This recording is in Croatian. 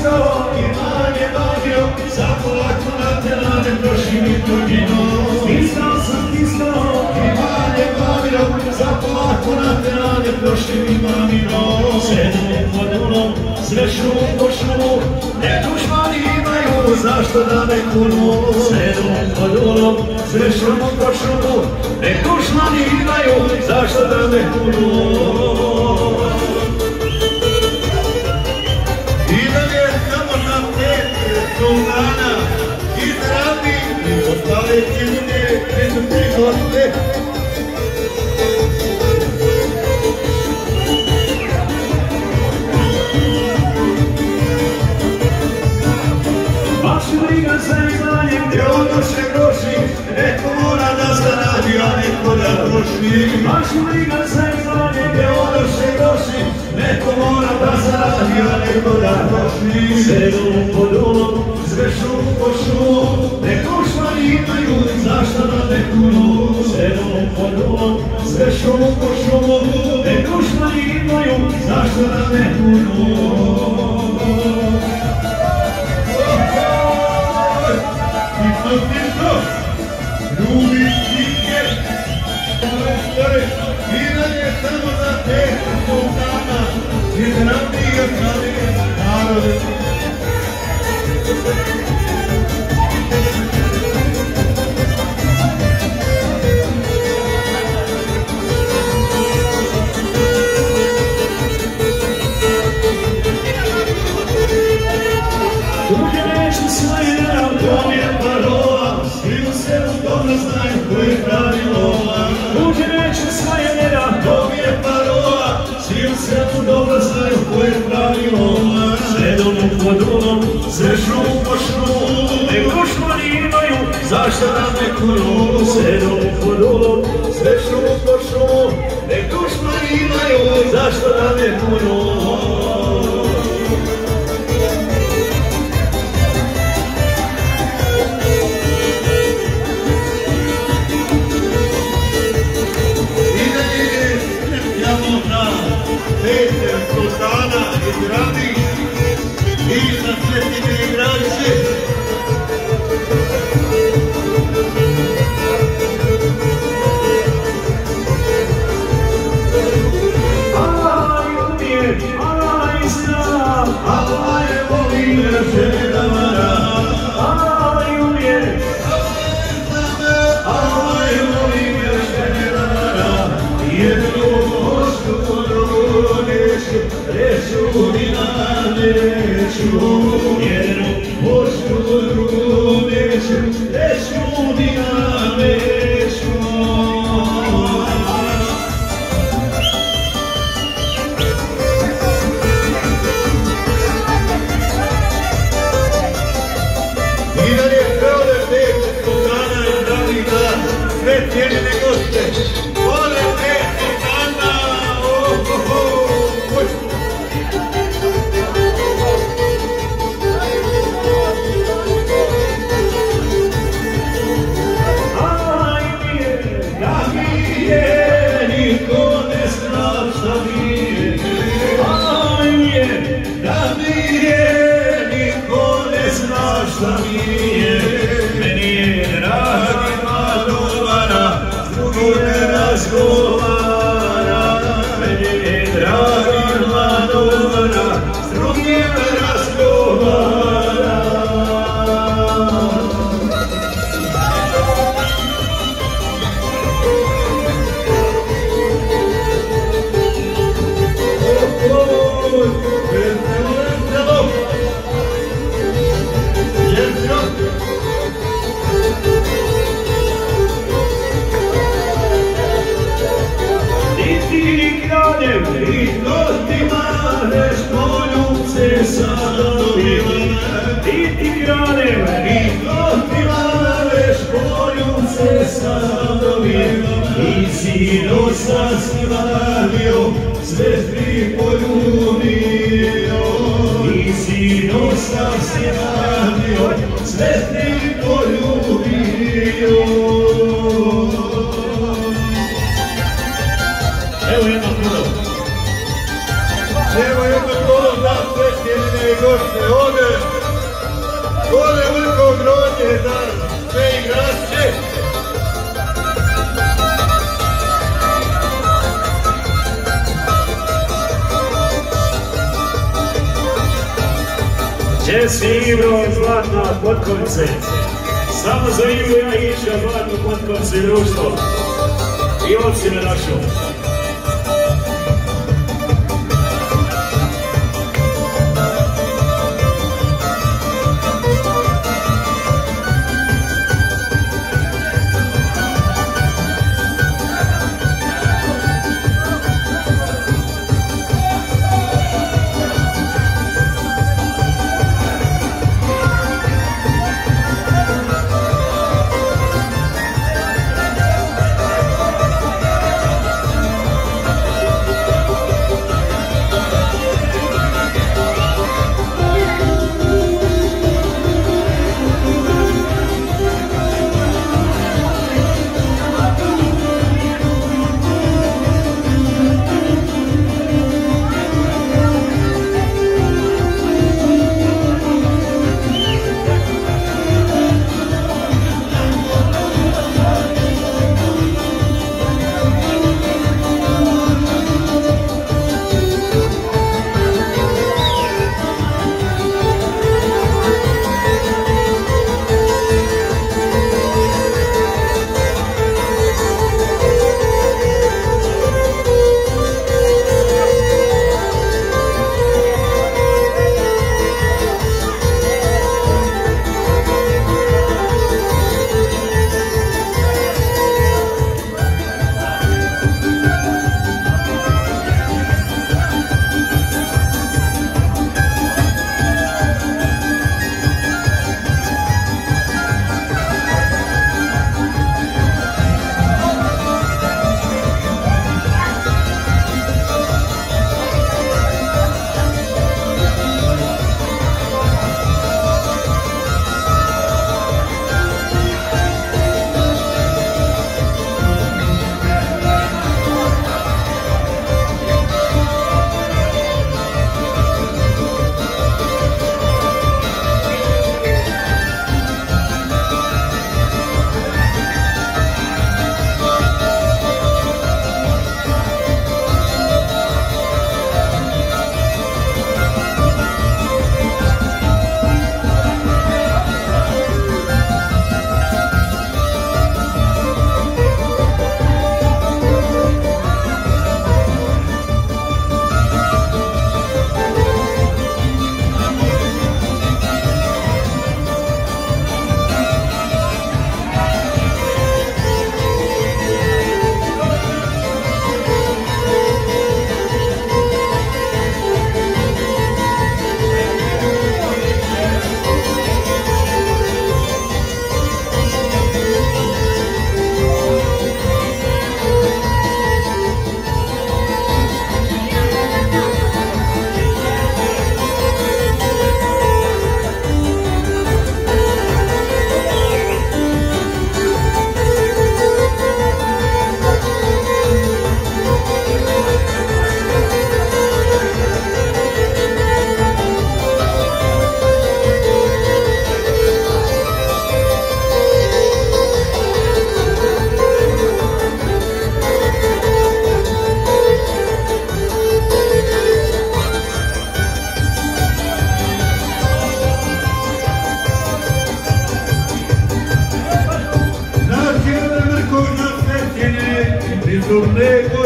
stiskao, imanje vadio, za polako na telane proši mi trudino. Stiskao sam stiskao, imanje vadio, za polako na telane proši mi mamino. Sedmo pod unom, sve šumu po šumu, ne dušmani imaju zašto da me kunu. Sedmo pod unom, sve šumu po šumu, ne dušmani imaju zašto da me kunu. Sultana i zdravi i ostale ljude ne su prihvatile. Baš briga za izdanje gdje odnoše groši, neko mora da zaradi, a neko da troši. Baš briga za izdanje gdje odnoše groši, neko mora da zaradi, a neko da troši. Sedom pod unom, sve šum po šum, ne dušmani imaju zašto da me kunu. Sedom pod unom, sve šum po šum, ne dušmani imaju zašto da me kunu. Ljubi stike, ove stvari, vidan je samo za te sultana, i zdravi i ostali narode. Druge neću svoje naram, to mi je parola, svi u selu dobro znaju koji je pravilo. Druge neću svoje naram, to mi je parola, svi u selu dobro znaju koji je pravilo. Sedom pod unom, sve šum po šum, ne dušmani imaju zašto da me kunu. Sedom pod unom, sve šum po šum, ne dušmani imaju zašto da me kunu. Sultana i zdravi i za svetine igrače. Allah je umije, Allah je zna, Allah je voli me žene da vara. Allah je umije, Allah je voli me žene da vara. Jednu mošku reću dina neću, jednu pošku drugu neću, reću dina neću. I da je Beograd teče sultana i zdravi da sve cijenjene goste, vole te sultana, šta mi je, meni je dragi Madovana, s drugim ne razgovara. Meni je dragi Madovana, s drugim ne razgovara. I gostima već poljubce sadovim, i ti kranem, i gostima već poljubce sadovim, i sino sam slavio, sve tri poljubio, i sino sam slavio, sve tri poljubio. Evo jedno kolo. Evo jedno kolo za sve cijenine goste. Ovdje donesi Ibro Zlatna Potkonce. Samo za Ibro ja išao Zlatnu Potkonce društvo. I ocine našu. Torneo